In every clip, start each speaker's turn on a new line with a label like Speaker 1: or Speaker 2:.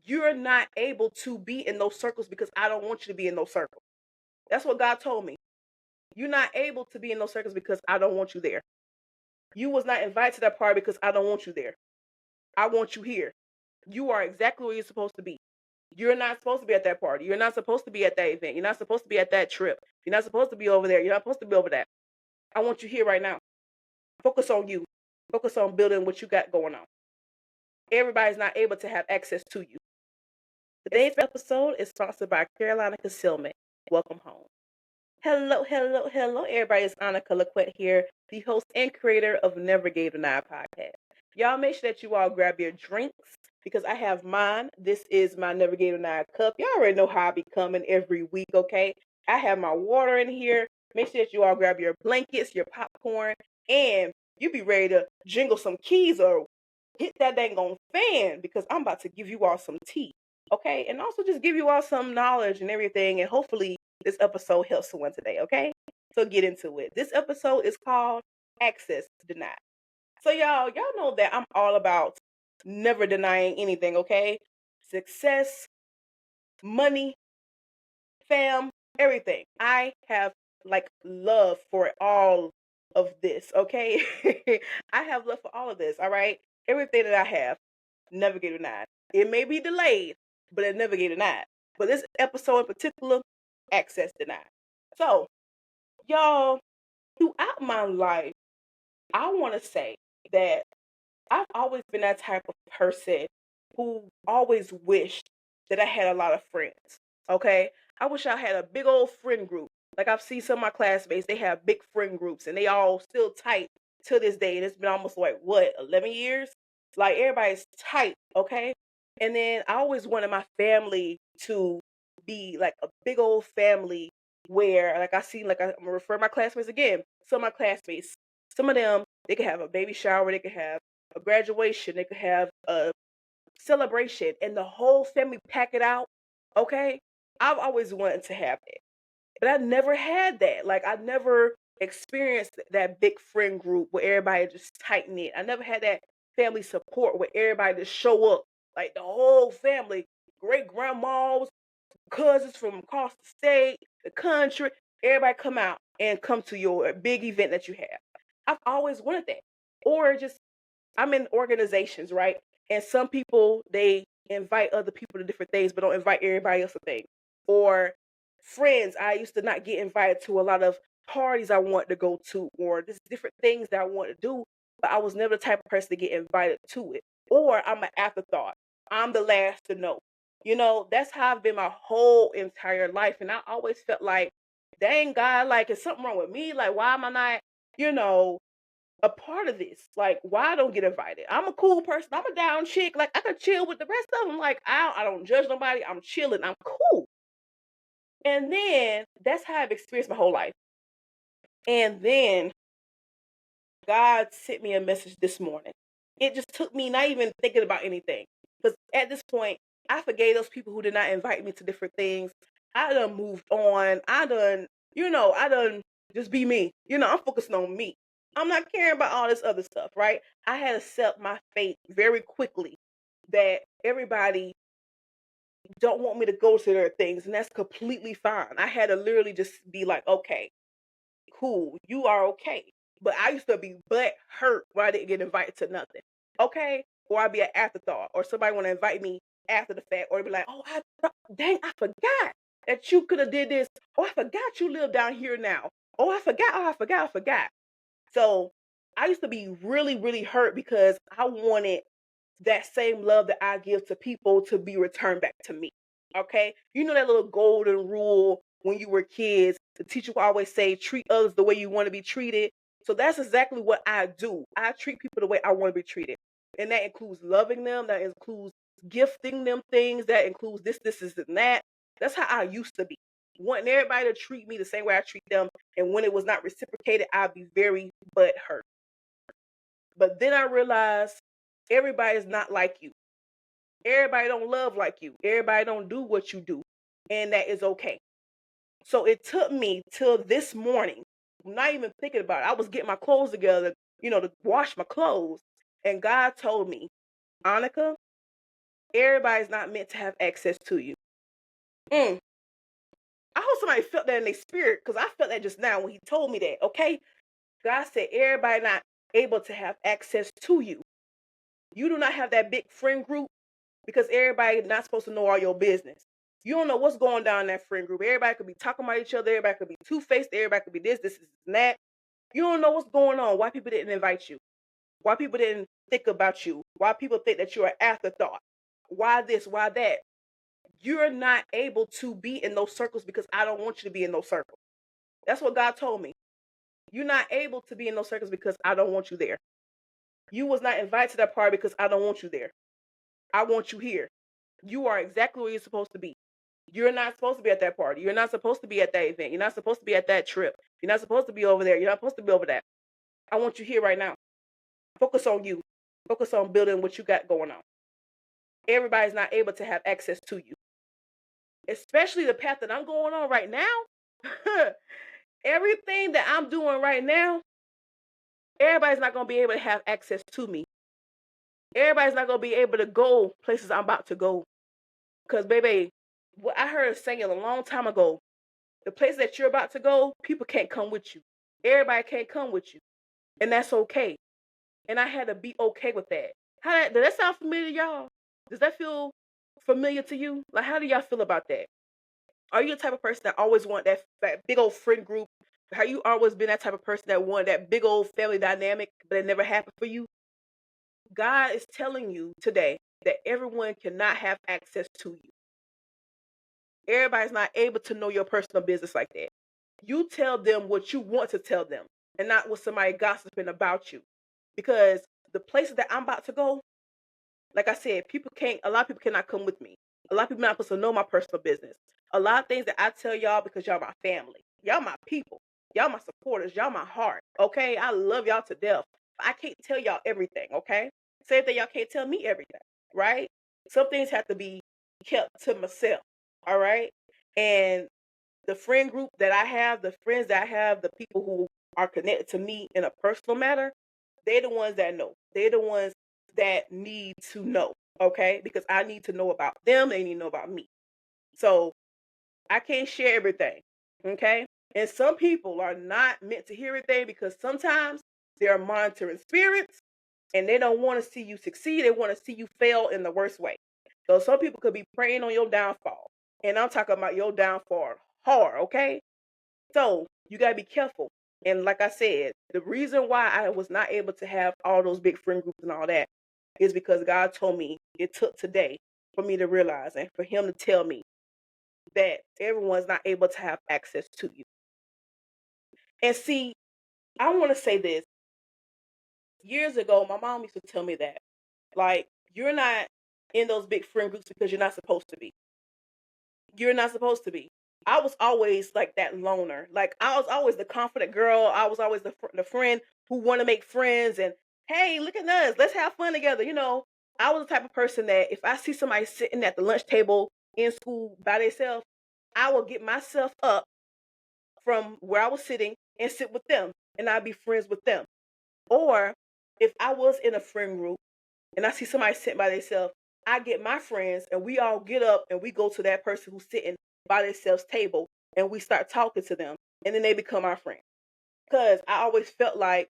Speaker 1: you're not able to be in those circles because I don't want you to be in those circles. That's what God told me. You're not able to be in those circles because I don't want you there. You was not invited to that party because I don't want you there. I want you here. You are exactly where you're supposed to be. You're not supposed to be at that party. You're not supposed to be at that event. You're not supposed to be at that trip. You're not supposed to be over there. You're not supposed to be over that. I want you here right now. Focus on you. Focus on building what you got going on. Everybody's not able to have access to you. Today's episode is sponsored by Carolina Concealment. Welcome home. Hello, hello, hello, everybody. It's Anukkah Laquette here, the host and creator of Never Gave Denied podcast. Y'all make sure that you all grab your drinks because I have mine. This is my Never Gave Denied cup. Y'all already know how I be coming every week, okay? I have my water in here. Make sure that you all grab your blankets, your popcorn, and you be ready to jingle some keys or hit that dang on fan because I'm about to give you all some tea, okay? And also just give you all some knowledge and everything, and hopefully this episode helps someone today, okay? So get into it. This episode is called Access Denied. So y'all know that I'm all about never denying anything, okay? Success, money, fam, everything. I have like love for all of this, okay? I have love for all of this, all right? Everything that I have, never get denied. It may be delayed, but it never get denied. But this episode in particular, access denied. So, y'all, throughout my life, I want to say that I've always been that type of person who always wished that I had a lot of friends. Okay? I wish I had a big old friend group. Like I've seen some of my classmates, they have big friend groups and they all still tight to this day. And it's been almost like, what, 11 years? Like everybody's tight, okay? And then I always wanted my family to be like a big old family where, like I see, like I'm gonna refer to my classmates again. Some of my classmates, some of them, they could have a baby shower, they could have a graduation, they could have a celebration, and the whole family pack it out. Okay, I've always wanted to have that, but I never had that. Like I never experienced that big friend group where everybody just tight knit. I never had that family support where everybody just show up, like the whole family, great grandmas, cousins from across the state, the country, everybody come out and come to your big event that you have. I've always wanted that. Or just I'm in organizations, right? And some people they invite other people to different things, but don't invite everybody else to things. Or friends, I used to not get invited to a lot of parties I wanted to go to, or just different things that I wanted to do, but I was never the type of person to get invited to it. Or I'm an afterthought. I'm the last to know. That's how I've been my whole entire life. And I always felt like, dang God, like, is something wrong with me? Like, why am I not, you know, a part of this. Like, why I don't get invited? I'm a cool person. I'm a down chick. Like, I could chill with the rest of them. Like, I don't judge nobody. I'm chilling. I'm cool. And then that's how I've experienced my whole life. And then God sent me a message this morning. It just took me not even thinking about anything. Because at this point, I forgave those people who did not invite me to different things. I done moved on. I done just be me. I'm focusing on me. I'm not caring about all this other stuff, right? I had to accept my fate very quickly that everybody don't want me to go to their things, and that's completely fine. I had to literally just be like, okay, cool, you are okay. But I used to be butt hurt when I didn't get invited to nothing. Okay? Or I'd be an afterthought, or somebody want to invite me after the fact, or they'd be like, oh, dang, I forgot that you could have did this. Oh, I forgot you live down here now. Oh, I forgot. Oh, I forgot. So I used to be really, really hurt because I wanted that same love that I give to people to be returned back to me. Okay? You know that little golden rule when you were kids, the teacher would always say, treat others the way you want to be treated. So that's exactly what I do. I treat people the way I want to be treated. And that includes loving them, that includes gifting them things, that includes this, and that. That's how I used to be. Wanting everybody to treat me the same way I treat them. And when it was not reciprocated, I'd be very butt hurt. But then I realized everybody's not like you. Everybody don't love like you. Everybody don't do what you do. And that is okay. So it took me till this morning, not even thinking about it. I was getting my clothes together, to wash my clothes. And God told me, Annika, Everybody's not meant to have access to you. Mm. I hope somebody felt that in their spirit because I felt that just now when he told me that, okay? God said everybody not able to have access to you. You do not have that big friend group because everybody not supposed to know all your business. You don't know what's going down in that friend group. Everybody could be talking about each other. Everybody could be two-faced. Everybody could be this, and that. You don't know what's going on. Why people didn't invite you. Why people didn't think about you. Why people think that you're an afterthought. Why this, why that. You're not able to be in those circles because I don't want you to be in those circles. That's what God told me. You're not able to be in those circles because I don't want you there. You was not invited to that party because I don't want you there. I want you here. You are exactly where you're supposed to be. You're not supposed to be at that party. You're not supposed to be at that event. You're not supposed to be at that trip. You're not supposed to be over there. You're not supposed to be over that. I want you here right now. Focus on you. Focus on building what you got going on. Everybody's not able to have access to you. Especially the path that I'm going on right now. Everything that I'm doing right now, everybody's not going to be able to have access to me. Everybody's not going to be able to go places I'm about to go. Because, baby, what I heard saying a long time ago, the place that you're about to go, people can't come with you. Everybody can't come with you. And that's okay. And I had to be okay with that. Does that sound familiar to y'all? Does that feel familiar to you? Like, how do y'all feel about that? Are you the type of person that always want that big old friend group? Have you always been that type of person that wanted that big old family dynamic, but it never happened for you? God is telling you today that everyone cannot have access to you. Everybody's not able to know your personal business like that. You tell them what you want to tell them and not what somebody gossiping about you. Because the places that I'm about to go, like I said, a lot of people cannot come with me. A lot of people not supposed to know my personal business. A lot of things that I tell y'all because y'all my family. Y'all my people. Y'all my supporters. Y'all my heart. Okay? I love y'all to death. I can't tell y'all everything, okay? Same thing, y'all can't tell me everything, right? Some things have to be kept to myself, all right? And the friend group that I have, the friends that I have, the people who are connected to me in a personal matter, they're the ones that know. They're the ones that need to know, okay? Because I need to know about them, they need to know about me. So I can't share everything, okay? And some people are not meant to hear everything because sometimes they're monitoring spirits and they don't want to see you succeed. They want to see you fail in the worst way. So some people could be praying on your downfall. And I'm talking about your downfall hard, okay? So you got to be careful. And like I said, the reason why I was not able to have all those big friend groups and all that is because God told me it took today for me to realize and for Him to tell me that everyone's not able to have access to you. And see, I want to say this. Years ago, my mom used to tell me that, like, you're not in those big friend groups because you're not supposed to be. You're not supposed to be. I was always like that loner. Like I was always the confident girl. I was always the friend who want to make friends and hey, look at us. Let's have fun together. I was the type of person that if I see somebody sitting at the lunch table in school by themselves, I will get myself up from where I was sitting and sit with them and I'd be friends with them. Or if I was in a friend group and I see somebody sitting by themselves, I get my friends and we all get up and we go to that person who's sitting by themselves table and we start talking to them and then they become our friend. Because I always felt like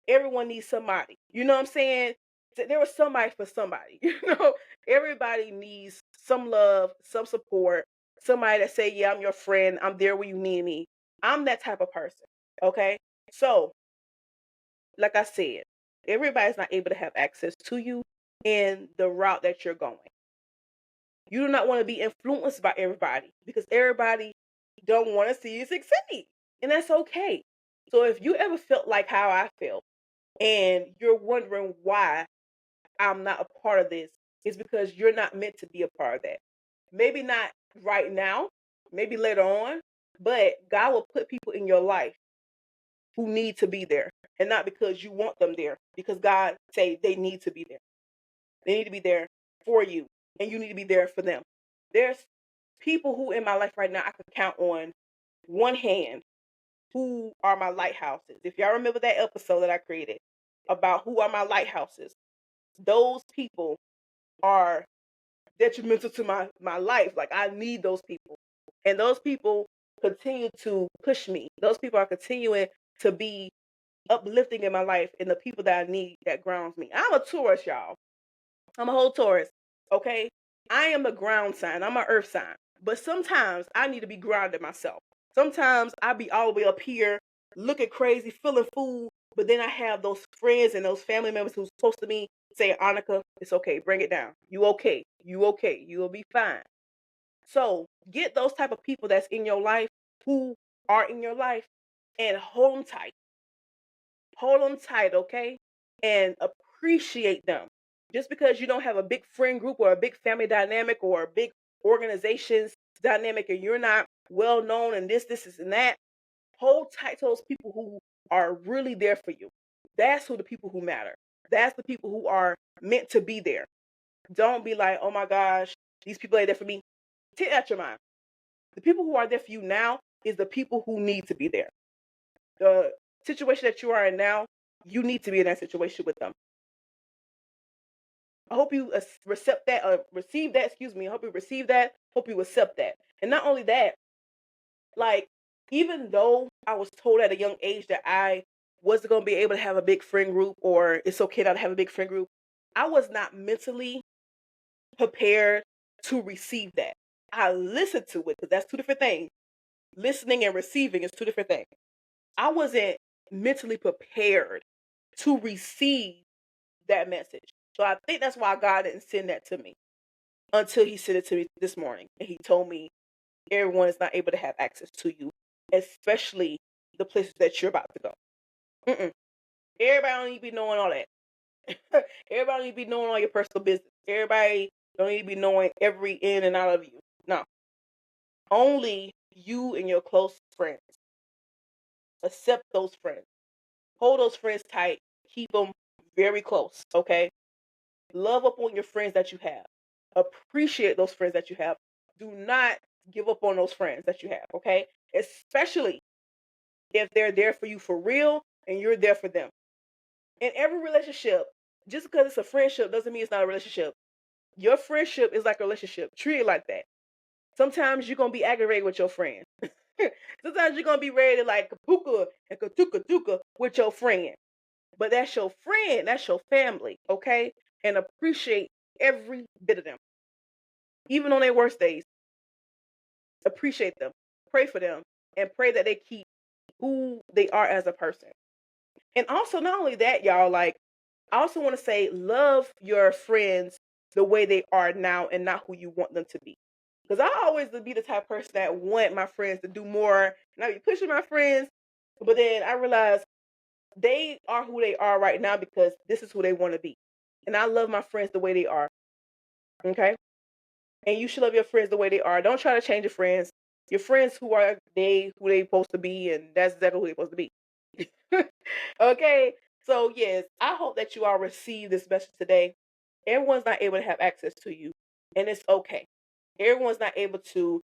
Speaker 1: everyone needs somebody. You know what I'm saying? There was somebody for somebody. Everybody needs some love, some support, somebody that say, yeah, I'm your friend. I'm there when you need me. I'm that type of person. Okay. So, like I said, everybody's not able to have access to you in the route that you're going. You do not want to be influenced by everybody because everybody don't want to see you succeed. And that's okay. So if you ever felt like how I felt and you're wondering why I'm not a part of this, it's because you're not meant to be a part of that. Maybe not right now, maybe later on, but God will put people in your life who need to be there. And not because you want them there, because God say they need to be there. They need to be there for you, and you need to be there for them. There's people who in my life right now I could count on one hand who are my lighthouses. If y'all remember that episode that I created about who are my lighthouses, those people are detrimental to my life. Like, I need those people. And those people continue to push me. Those people are continuing to be uplifting in my life, and the people that I need that grounds me. I'm a Taurus, y'all. I'm a whole Taurus. Okay? I am a ground sign. I'm an earth sign. But sometimes I need to be grounded myself. Sometimes I be all the way up here looking crazy, feeling fool, but then I have those friends and those family members who's close to me saying, Annika, it's okay, bring it down. You okay. You okay. You will be fine. So get those type of people that's in your life, who are in your life, and hold them tight. Hold them tight, okay? And appreciate them. Just because you don't have a big friend group or a big family dynamic or a big organizations dynamic, and you're not well known and this, and that, hold tight to those people who are really there for you. That's who the people who matter. That's the people who are meant to be there. Don't be like, oh my gosh, these people ain't there for me. Take that out your mind. The people who are there for you now is the people who need to be there. The situation that you are in now, you need to be in that situation with them. I hope you accept that, receive that. Excuse me. I hope you receive that. Hope you accept that. And not only that, like, even though I was told at a young age that I wasn't going to be able to have a big friend group, or it's okay not to have a big friend group, I was not mentally prepared to receive that. I listened to it, because that's two different things. Listening and receiving is two different things. I wasn't mentally prepared to receive that message. So I think that's why God didn't send that to me until He sent it to me this morning. And He told me everyone is not able to have access to you, especially the places that you're about to go. Mm-mm. Everybody don't need to be knowing all that. Everybody don't need to be knowing all your personal business. Everybody don't need to be knowing every in and out of you. No. Only you and your close friends. Accept those friends. Hold those friends tight. Keep them very close, okay? Love up on your friends that you have. Appreciate those friends that you have. Do not give up on those friends that you have, okay? Especially if they're there for you for real and you're there for them. In every relationship, just because it's a friendship doesn't mean it's not a relationship. Your friendship is like a relationship. Treat it like that. Sometimes you're going to be aggravated with your friend. Sometimes you're going to be ready to like kapuka and katuka with your friend. But that's your friend. That's your family, okay? And appreciate every bit of them. Even on their worst days, appreciate them. Pray for them. And pray that they keep who they are as a person. And also, not only that, y'all, like, I also want to say, love your friends the way they are now and not who you want them to be. Because I always be the type of person that want my friends to do more, and I be pushing my friends, but then I realize they are who they are right now because this is who they want to be. And I love my friends the way they are. Okay? And you should love your friends the way they are. Don't try to change your friends. Your friends who are who they supposed to be, and that's exactly who they supposed to be. Okay? So yes, I hope that you all receive this message today. Everyone's not able to have access to you, and it's okay. Everyone's not able to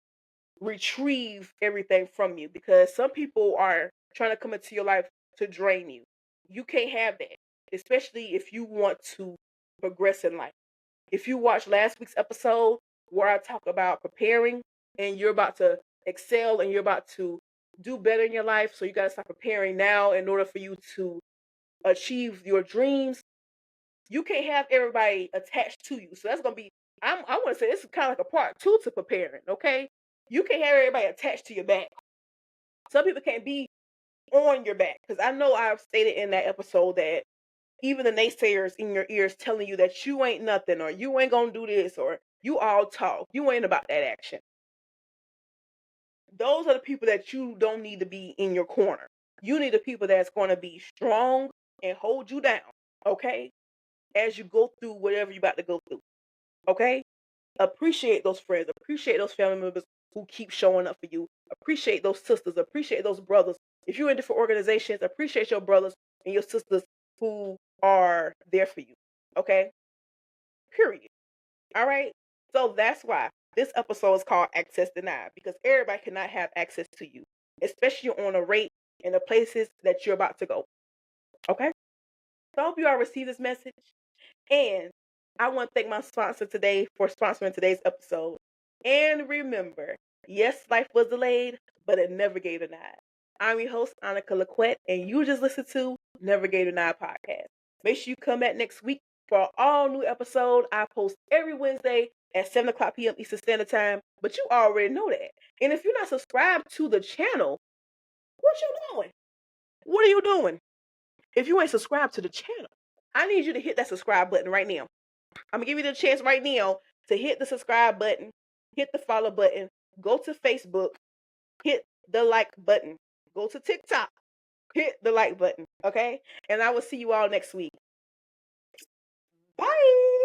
Speaker 1: retrieve everything from you because some people are trying to come into your life to drain you. You can't have that, especially if you want to progress in life. If you watch last week's episode where I talk about preparing and you're about to excel and you're about to do better in your life, so you got to start preparing now in order for you to achieve your dreams. You can't have everybody attached to you. So that's going to be, I want to say this is kind of like a part two to preparing, okay? You can't have everybody attached to your back. Some people can't be on your back because I know I've stated in that episode that even the naysayers in your ears telling you that you ain't nothing or you ain't gonna do this or you all talk, you ain't about that action. Those are the people that you don't need to be in your corner. You need the people that's going to be strong and hold you down, okay? As you go through whatever you're about to go through, okay? Appreciate those friends, appreciate those family members who keep showing up for you, appreciate those sisters, appreciate those brothers. If you're in different organizations, appreciate your brothers and your sisters who are there for you, okay? Period. All right? So that's why this episode is called Access Denied because everybody cannot have access to you, especially on a rate in the places that you're about to go. Okay? So I hope you all receive this message. And I want to thank my sponsor today for sponsoring today's episode. And remember, yes, life was delayed, but it never gave denied. I'm your host, Anukkah Laquette, and you just listened to Never Gave Denied podcast. Make sure you come back next week for an all new episode. I post every Wednesday at 7 o'clock p.m. Eastern Standard Time, but you already know that. And if you're not subscribed to the channel, what you doing? What are you doing? If you ain't subscribed to the channel, I need you to hit that subscribe button right now. I'm gonna give you the chance right now to hit the subscribe button, hit the follow button, go to Facebook, hit the like button, go to TikTok, hit the like button, okay? And I will see you all next week. Bye.